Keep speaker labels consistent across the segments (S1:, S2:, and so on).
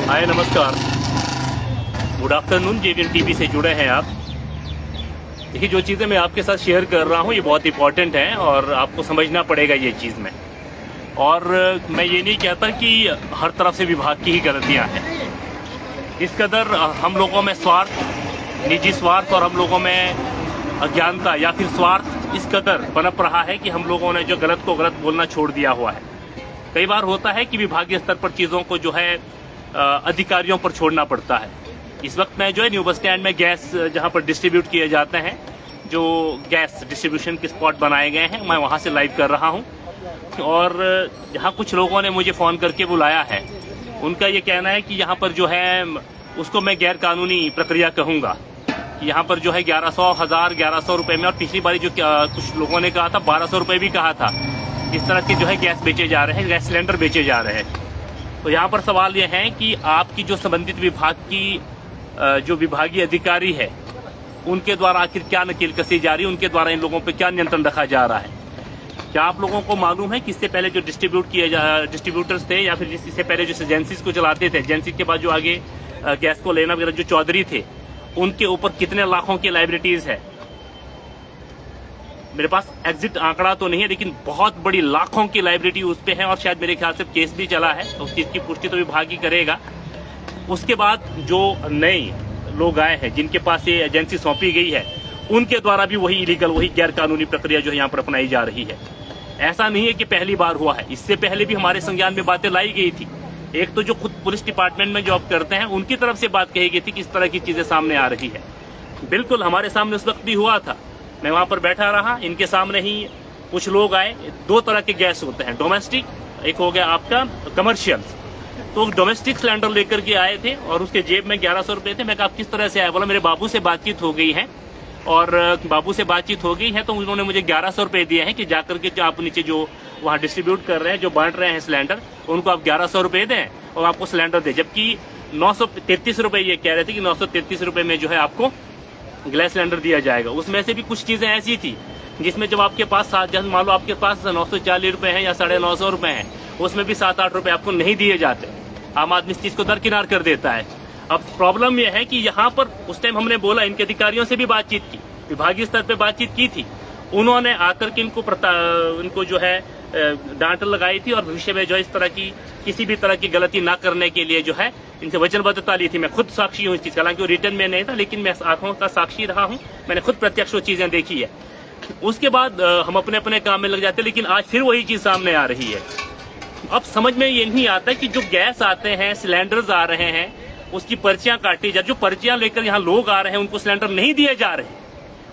S1: हाय नमस्कार, good afternoon. JVN TV से जुड़े हैं आप। देखिए, जो चीज़ें मैं आपके साथ शेयर कर रहा हूँ ये बहुत इंपॉर्टेंट है और आपको समझना पड़ेगा ये चीज़ में। और मैं ये नहीं कहता कि हर तरफ से विभाग की ही गलतियाँ हैं। इस कदर हम लोगों में स्वार्थ, निजी स्वार्थ और हम लोगों में अज्ञानता या फिर स्वार्थ इस कदर पनप रहा है कि हम लोगों ने जो गलत को गलत बोलना छोड़ दिया हुआ है। कई बार होता है कि विभागीय स्तर पर चीज़ों को जो है अधिकारियों पर छोड़ना पड़ता है। इस वक्त मैं जो है न्यू बस स्टैंड में गैस जहां पर डिस्ट्रीब्यूट किए जाते हैं, जो गैस डिस्ट्रीब्यूशन के स्पॉट बनाए गए हैं, मैं वहां से लाइव कर रहा हूं। और यहाँ कुछ लोगों ने मुझे फ़ोन करके बुलाया है। उनका ये कहना है कि यहाँ पर जो है उसको मैं गैर कानूनी प्रक्रिया कहूँगा कि यहाँ पर जो है 1100 रुपए में, और पिछली बारी जो कुछ लोगों ने कहा था 1200 रुपए भी कहा था, इस तरह के जो है गैस बेचे जा रहे हैं, गैस सिलेंडर बेचे जा रहे हैं। तो यहाँ पर सवाल यह है कि आपकी जो संबंधित विभाग की जो विभागीय अधिकारी है उनके द्वारा आखिर क्या नकेल कसी जा रही है, उनके द्वारा इन लोगों पे क्या नियंत्रण रखा जा रहा है। क्या आप लोगों को मालूम है कि इससे पहले जो डिस्ट्रीब्यूटर्स थे या फिर इससे पहले जो एजेंसीज को चलाते थे, एजेंसी के बाद जो आगे गैस को लेना वगैरह जो चौधरी थे, उनके ऊपर कितने लाखों की लाइबिलिटीज है? मेरे पास एग्जिट आंकड़ा तो नहीं है, लेकिन बहुत बड़ी लाखों की लाइबिलिटी उस पे है और शायद मेरे ख्याल से केस भी चला है, तो उस चीज की पुष्टि तो विभाग ही करेगा। उसके बाद जो नए लोग आए हैं जिनके पास ये एजेंसी सौंपी गई है, उनके द्वारा भी वही इलीगल, वही गैर कानूनी प्रक्रिया जो है यहाँ पर अपनाई जा रही है। ऐसा नहीं है कि पहली बार हुआ है, इससे पहले भी हमारे संज्ञान में बातें लाई गई थी। एक तो जो खुद पुलिस डिपार्टमेंट में जॉब करते हैं उनकी तरफ से बात कही गई थी कि इस तरह की चीजें सामने आ रही है। बिल्कुल हमारे सामने उस वक्त भी हुआ था। मैं वहां पर बैठा रहा, इनके सामने ही कुछ लोग आए। दो तरह के गैस होते हैं, डोमेस्टिक, एक हो गया आपका कमर्शियल। तो डोमेस्टिक सिलेंडर लेकर के आए थे और उसके जेब में 1100 रुपए थे। मैं कहा आप किस तरह से आए? बोला मेरे बाबू से बातचीत हो गई है, और बाबू से बातचीत हो गई है तो उन्होंने मुझे 1100 रुपए दिए हैं कि जाकर के जो आप नीचे जो वहाँ डिस्ट्रीब्यूट कर रहे हैं, जो बांट रहे हैं सिलेंडर, उनको आप 1100 रुपए दें और आपको सिलेंडर दे। जबकि 933 रुपए ये कह रहे थे कि 933 रुपए में जो है आपको गैस सिलेंडर दिया जाएगा। उसमें से भी कुछ चीजें ऐसी थी जिसमें जब आपके पास जैसे मान लो आपके पास 940 रुपए हैं या 950 रुपए हैं, उसमें भी 7-8 रुपए आपको नहीं दिए जाते। आम आदमी इस चीज को दरकिनार कर देता है। अब प्रॉब्लम यह है कि यहाँ पर उस टाइम हमने बोला, इनके अधिकारियों से भी बातचीत की, विभागीय स्तर पे बातचीत की थी। उन्होंने आकर के इनको जो है डांट लगाई थी और भविष्य में जो इस तरह की किसी भी तरह की गलती ना करने के लिए जो है इनसे वचनबद्धता ली थी। मैं खुद साक्षी हूँ इस चीज का, हालांकि वो रिटर्न में नहीं था, लेकिन मैं आंखों का साक्षी रहा हूँ। मैंने खुद प्रत्यक्ष वो चीजें देखी है। उसके बाद हम अपने अपने काम में लग जाते, लेकिन आज फिर वही चीज सामने आ रही है। अब समझ में ये नहीं आता कि जो गैस आते हैं, सिलेंडर्स आ रहे हैं, उसकी पर्चियां काटी जा, जो पर्चियां लेकर यहाँ लोग आ रहे हैं उनको सिलेंडर नहीं दिए जा रहे।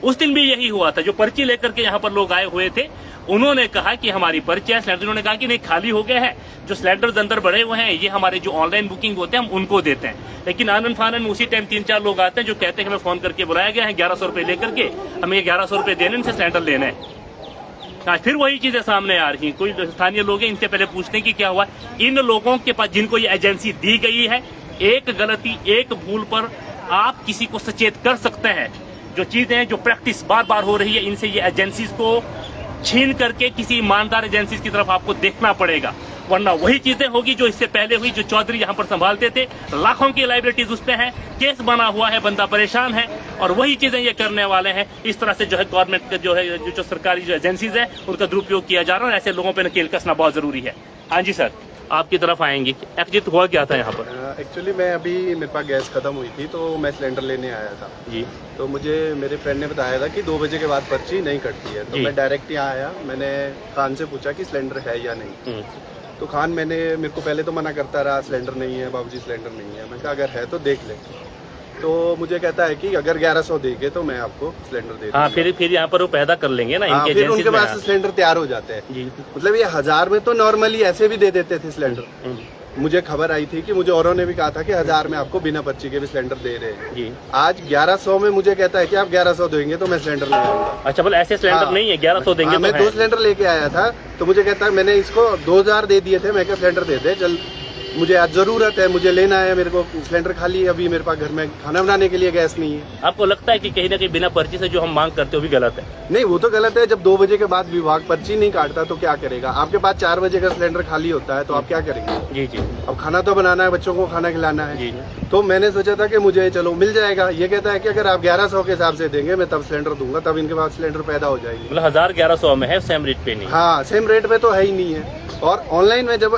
S1: उस दिन भी यही हुआ था। जो पर्ची लेकर के यहाँ पर लोग आए हुए थे, उन्होंने कहा कि हमारी पर्ची है, सिलेंडर उन्होंने कहा कि नहीं खाली हो गया है, जो सिलेंडर अंदर बढ़े हुए हैं ये हमारे जो ऑनलाइन बुकिंग होते हैं हम उनको देते हैं। लेकिन आनंद फानन में उसी टाइम 3-4 लोग आते हैं जो कहते हैं हमें फोन करके बुलाया गया है 1100 रुपए लेकर के, हमें 1100 रुपए देने, इनसे सिलेंडर लेना है। फिर वही चीजें सामने आ रही हैं। कोई स्थानीय लोग हैं, इनसे पहले पूछते हैं कि क्या हुआ। इन लोगों के पास जिनको ये एजेंसी दी गई है, एक गलती, एक भूल पर आप किसी को सचेत कर सकते हैं। जो चीजें, जो प्रैक्टिस बार बार हो रही है, इनसे ये एजेंसीज को छीन करके किसी ईमानदार एजेंसीज की तरफ आपको देखना पड़ेगा, वरना वही चीजें होगी जो इससे पहले हुई। जो चौधरी यहाँ पर संभालते थे, लाखों की लाइबिलिटीज उस पे है, केस बना हुआ है, बंदा परेशान है, और वही चीजें ये करने वाले हैं। इस तरह से जो है गवर्नमेंट का जो है जो सरकारी जो एजेंसीज है उनका दुरुपयोग किया जा रहा है। ऐसे लोगों पर नकेल कसना बहुत जरूरी है। हाँ जी सर, आपकी तरफ आएंगे। एक्चुअली हुआ क्या था यहाँ पर?
S2: एक्चुअली मैं अभी, मेरे पास गैस खत्म हुई थी तो मैं सिलेंडर लेने आया था
S1: जी।
S2: तो मुझे मेरे फ्रेंड ने बताया था कि 2 बजे के बाद पर्ची नहीं कटती है। तो मैं डायरेक्ट यहाँ आया, मैंने खान से पूछा कि सिलेंडर है या नहीं। तो खान मेरे को पहले तो मना करता रहा, सिलेंडर नहीं है बाबूजी, सिलेंडर नहीं है। मैं कहा अगर है तो देख ले। तो मुझे कहता है कि अगर 1100 देंगे तो मैं आपको सिलेंडर दे दूंगा।
S1: हाँ, फिर यहाँ पर वो पैदा कर लेंगे ना, इनके
S2: फिर उनके पास सिलेंडर तैयार हो जाते हैं। मतलब ये 1000 में तो नॉर्मली ऐसे भी दे देते थे सिलेंडर। मुझे खबर आई थी कि मुझे औरों ने भी कहा था कि 1000 में आपको बिना पर्ची के भी सिलेंडर दे रहे हैं जी। आज 1100 में मुझे कहता है कि आप 1100 देंगे तो मैं सिलेंडर ले आऊंगा।
S1: अच्छा, बोले ऐसे सिलेंडर नहीं है 1100 देंगे।
S2: मैं 2 सिलेंडर लेके आया था तो मुझे कहता है मैंने इसको 2000 दे दिए थे, मैं क्या सिलेंडर दे दे जल्द। मुझे आज ज़रूरत है, मुझे लेना है, मेरे को सिलेंडर खाली है, अभी मेरे पास घर में खाना बनाने के लिए गैस नहीं है।
S1: आपको लगता है कि कहीं ना कहीं बिना पर्ची से जो हम मांग करते हैं वो भी गलत है?
S2: नहीं, वो तो गलत है। जब 2 बजे के बाद विभाग पर्ची नहीं काटता तो क्या करेगा? आपके पास 4 बजे का सिलेंडर खाली होता है तो आप क्या करेंगे?
S1: जी जी
S2: अब खाना तो बनाना है, बच्चों को खाना खिलाना है।
S1: जी
S2: तो मैंने सोचा था कि मुझे चलो मिल जाएगा। ये कहता है कि अगर आप 1100 के हिसाब से देंगे मैं तब सिलेंडर दूंगा, तब इनके पास सिलेंडर पैदा हो जाएगी।
S1: मतलब 1100 में है, सेम रेट पे नहीं?
S2: हाँ, सेम रेट पे तो है ही नहीं है। और ऑनलाइन में जब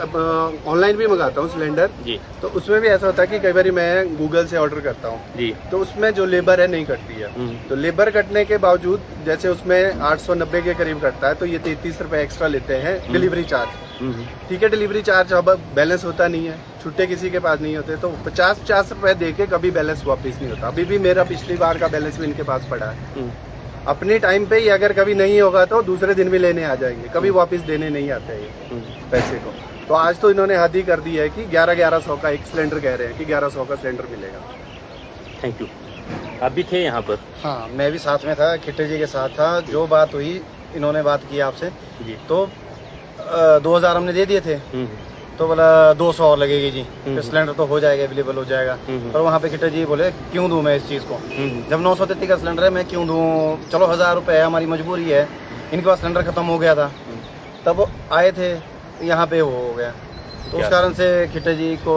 S2: ऑनलाइन भी मंगाता हूँ सिलेंडर
S1: जी
S2: तो उसमें भी ऐसा होता है कि कई बार मैं गूगल से ऑर्डर करता हूँ
S1: जी।
S2: तो उसमें जो लेबर है नहीं कटती है। तो लेबर कटने के बावजूद जैसे उसमें 890 के करीब कटता है तो ये 33 रुपए एक्स्ट्रा लेते हैं डिलीवरी चार्ज। ठीक है, डिलीवरी चार्ज अब बैलेंस होता नहीं है, छुट्टे किसी के पास नहीं होते तो 50 रुपए दे के कभी बैलेंस वापस नहीं होता। अभी भी मेरा पिछली बार का बैलेंस भी इनके पास पड़ा है। अपनी टाइम पे ही अगर कभी नहीं होगा तो दूसरे दिन भी लेने आ जाएंगे, कभी वापस देने नहीं आते ये पैसे को। तो आज तो इन्होंने हद ही कर दी है कि 1100 का एक सिलेंडर कह रहे हैं कि 1100 का सिलेंडर मिलेगा।
S1: Thank you. आप भी थे यहाँ पर?
S3: हाँ, मैं भी साथ में था, खिट्टे जी के साथ था। जो बात हुई, इन्होंने बात की आपसे
S1: जी।
S3: तो 2000 हमने दे दिए थे तो बोला 200 और लगेगी जी, तो सिलेंडर तो हो जाएगा, अवेलेबल हो जाएगा। पर वहाँ पे खिट्टे जी बोले क्यों दूं मैं इस चीज़ को, जब 933 का सिलेंडर है मैं क्यों दूं, चलो 1000 रुपये है, हमारी मजबूरी है। इनके पास सिलेंडर खत्म हो गया था, तब आए थे यहाँ पे, वो हो गया। तो उस कारण से खिट्टे जी को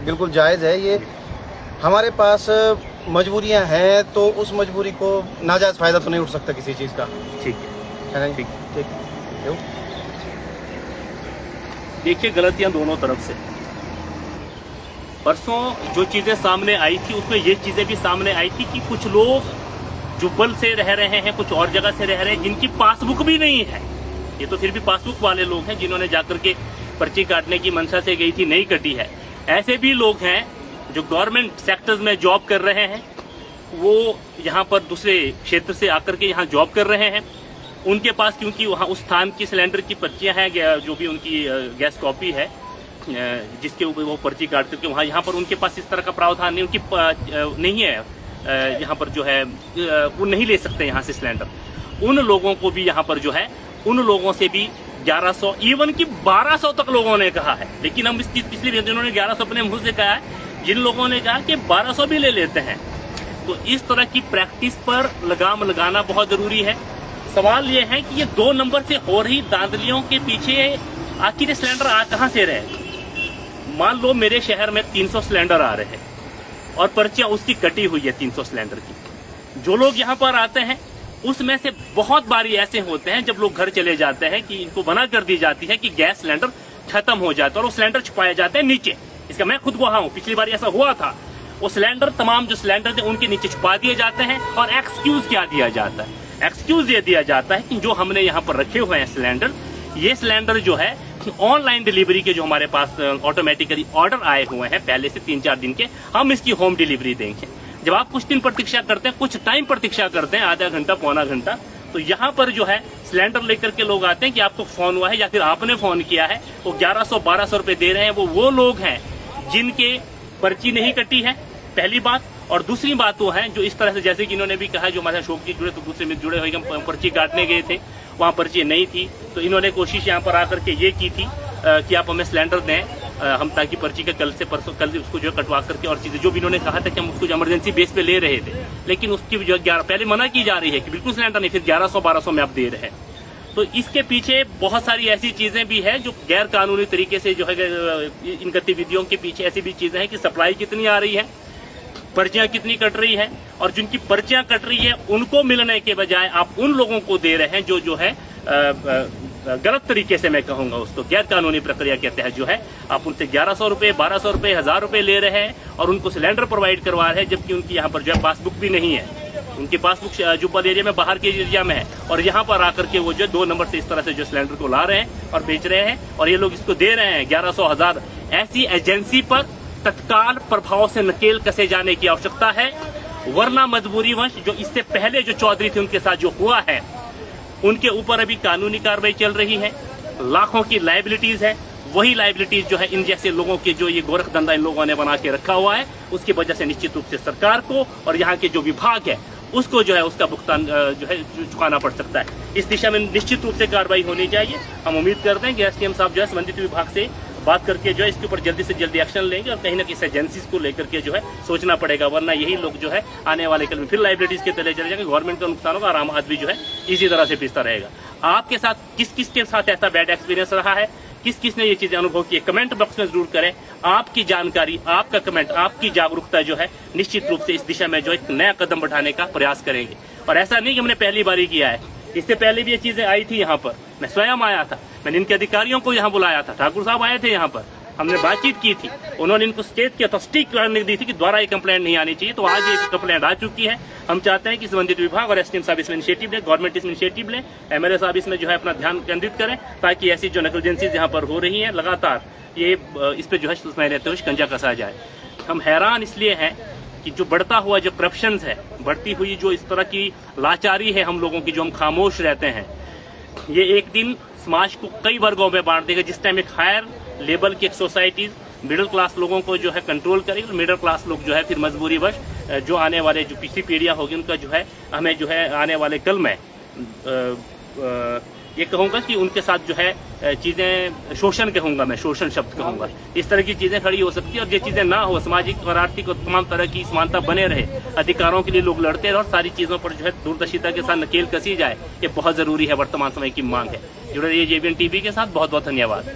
S3: बिल्कुल जायज़ है ये। हमारे पास मजबूरियाँ हैं तो उस मजबूरी को नाजायज़ फ़ायदा तो नहीं उठ सकता किसी चीज़ का,
S1: ठीक
S3: है ना?
S1: ठीक।
S3: ठीक। क्यों?
S1: देखिए, गलतियां दोनों तरफ से। परसों जो चीजें सामने आई थी उसमें ये चीजें भी सामने आई थी कि कुछ लोग जुब्बल से रह रहे हैं, कुछ और जगह से रह रहे हैं, जिनकी पासबुक भी नहीं है। ये तो फिर भी पासबुक वाले लोग हैं जिन्होंने जाकर के पर्ची काटने की मंशा से गई थी, नहीं कटी है। ऐसे भी लोग हैं जो गवर्नमेंट सेक्टर्स में जॉब कर रहे हैं, वो यहाँ पर दूसरे क्षेत्र से आकर के यहाँ जॉब कर रहे हैं। उनके पास क्योंकि वहाँ उस स्थान की सिलेंडर की पर्चियाँ हैं, जो भी उनकी गैस कॉपी है जिसके ऊपर वो पर्ची काट करके वहाँ, यहाँ पर उनके पास इस तरह का प्रावधान नहीं, उनकी नहीं है यहाँ पर जो है, वो नहीं ले सकते यहाँ से सिलेंडर। उन लोगों को भी यहाँ पर जो है, उन लोगों से भी 1100 इवन की 1200 तक लोगों ने कहा है। लेकिन हम इस चीज इसलिए जिन्होंने 1100 अपने मुंह से कहा है, जिन लोगों ने कहा कि 1200 भी ले लेते हैं। तो इस तरह की प्रैक्टिस पर लगाम लगाना बहुत जरूरी है। सवाल ये है कि ये 2 नंबर से हो रही दांदलियों के पीछे आखिर ये सिलेंडर आ कहां से रहे। मान लो मेरे शहर में 300 सिलेंडर आ रहे हैं और पर्चियां उसकी कटी हुई है 300 सिलेंडर की। जो लोग यहाँ पर आते हैं उसमें से बहुत बारी ऐसे होते हैं जब लोग घर चले जाते हैं कि इनको मना कर दी जाती है कि गैस सिलेंडर खत्म हो जाता है और वो सिलेंडर छुपाए जाते हैं नीचे। इसका मैं खुद वहां हूं, पिछली बार ऐसा हुआ था। वो सिलेंडर, तमाम जो सिलेंडर थे उनके नीचे छुपा दिए जाते हैं और एक्सक्यूज क्या दिया जाता है, एक्सक्यूज ये दिया जाता है कि जो हमने यहाँ पर रखे हुए हैं सिलेंडर, ये सिलेंडर जो है ऑनलाइन डिलीवरी के जो हमारे पास ऑटोमेटिकली ऑर्डर आए हुए हैं पहले से 3-4 दिन के, हम इसकी होम डिलीवरी देंगे। जब आप कुछ दिन प्रतीक्षा करते हैं, कुछ टाइम प्रतीक्षा करते हैं, आधा घंटा पौना घंटा, तो यहाँ पर जो है सिलेंडर लेकर के लोग आते हैं कि आपको फोन हुआ है या फिर आपने फोन किया है, वो 1100-1200 रुपए दे रहे हैं। वो लोग हैं जिनके पर्ची नहीं कटी है, पहली बात। और दूसरी बात वो है जो इस तरह से, जैसे कि इन्होंने भी कहा, जो हमारे शौक जी जुड़े तो दूसरे में जुड़े हुए, हम पर्ची काटने गए थे, वहाँ पर्ची नहीं थी, तो इन्होंने कोशिश यहाँ पर आकर के ये की थी कि आप हमें सिलेंडर दें, हम ताकि पर्ची का कल से परसों कल उसको जो कटवा करके और चीजें जो भी इन्होंने कहा था कि हम उसको इमरजेंसी बेस पे ले रहे थे, लेकिन उसकी जो 11 पहले मना की जा रही है कि बिल्कुल सिलेंडर नहीं, फिर 1100-1200 में आप दे रहे हैं। तो इसके पीछे बहुत सारी ऐसी चीजें भी है जो गैर कानूनी तरीके से जो है, इन गतिविधियों के पीछे ऐसी भी चीजें हैं कि सप्लाई कितनी आ रही है, पर्चियां कितनी कट रही है, और जिनकी पर्चियां कट रही है उनको मिलने के बजाय आप उन लोगों को दे रहे हैं जो है गलत तरीके से, मैं कहूंगा उसको गैर कानूनी प्रक्रिया के तहत जो है आप उनसे 1100 रुपए, 1200 रुपए, 1000 रुपए ले रहे हैं और उनको सिलेंडर प्रोवाइड करवा रहे हैं, जबकि उनकी यहाँ पर जो है पासबुक भी नहीं है। उनकी पासबुक जुब्बल एरिया में, बाहर के एरिया में है, और यहाँ पर आकर के वो जो 2 नंबर से इस तरह से जो सिलेंडर को ला रहे हैं और बेच रहे हैं, और ये लोग इसको दे रहे हैं 1100-1000। ऐसी एजेंसी पर तत्काल प्रभाव से नकेल कसे जाने की आवश्यकता है, वरना मजबूरीवश जो इससे पहले जो चौधरी थे उनके साथ जो हुआ है, उनके ऊपर अभी कानूनी कार्रवाई चल रही है, लाखों की लायबिलिटीज है। वही लायबिलिटीज जो है इन जैसे लोगों के जो ये गोरख धंधा इन लोगों ने बना के रखा हुआ है, उसकी वजह से निश्चित रूप से सरकार को और यहाँ के जो विभाग है उसको जो है उसका भुगतान जो है चुकाना पड़ सकता है। इस दिशा में निश्चित रूप से कार्रवाई होनी चाहिए। हम उम्मीद करते हैं कि एसडीएम साहब जो है संबंधित विभाग से बात करके जो है इसके ऊपर जल्दी से जल्दी एक्शन लेंगे और कहीं ना कहीं एजेंसीज को लेकर के जो है सोचना पड़ेगा, वरना यही लोग जो है आने वाले कल में फिर लाइब्रेरीज के तले चले जाएंगे, गवर्नमेंट का नुकसान होगा और आम आदमी जो है इसी तरह से पिसता रहेगा। आपके साथ किस किस के साथ ऐसा बैड एक्सपीरियंस रहा है, किस किस ने ये चीजें अनुभव की, कमेंट बॉक्स में जरूर करें। आपकी जानकारी, आपका कमेंट, आपकी जागरूकता जो है निश्चित रूप से इस दिशा में जो एक नया कदम बढ़ाने का प्रयास करेंगे। और ऐसा नहीं कि हमने पहली बार ही किया है, इससे पहले भी ये चीजें आई थी यहाँ पर, मैं स्वयं आया था, मैंने इनके अधिकारियों को यहाँ बुलाया था, ठाकुर साहब आए थे यहाँ पर, हमने बातचीत की थी, उन्होंने इनको स्टेट की स्टिक वार्निंग दी थी कि दोबारा ये कंप्लेंट नहीं आनी चाहिए। तो आज ये कंप्लेंट आ चुकी है। हम चाहते हैं कि संबंधित विभाग और एसडीएम साहब इसमें इनिशिएटिव लें, गवर्नमेंट इसमें इनिशिएटिव लें, एमएलए साहब इसमें जो है अपना ध्यान केंद्रित करें, ताकि ऐसी जो नेग्लिजेंसीज यहाँ पर हो रही हैं लगातार ये इस पर जो है सुस्माई लेते हुए शिकंजा कसा जाए। हम हैरान इसलिए हैं कि जो बढ़ता हुआ जो करप्शन है, बढ़ती हुई जो इस तरह की लाचारी है हम लोगों की, जो हम खामोश रहते हैं, ये एक दिन समाज को कई वर्गों में बांट देगा। जिस टाइम एक हायर लेवल की एक सोसाइटी मिडिल क्लास लोगों को जो है कंट्रोल करेगी, और मिडिल क्लास लोग जो है फिर मजबूरी वश जो आने वाले जो पिछली पीढ़ियां होगी उनका जो है हमें जो है आने वाले कल में ये कहूँगा कि उनके साथ जो है चीज़ें शोषण कहूँगा, मैं शोषण शब्द कहूँगा, इस तरह की चीज़ें खड़ी हो सकती है। और ये चीज़ें ना हो, सामाजिक और आर्थिक और तमाम तरह की समानता बने रहे, अधिकारों के लिए लोग लड़ते रहे और सारी चीज़ों पर जो है दूरदर्शिता के साथ नकेल कसी जाए, ये बहुत ज़रूरी है, वर्तमान समय की मांग है। जुड़े रहिए JBN TV के साथ, बहुत बहुत धन्यवाद।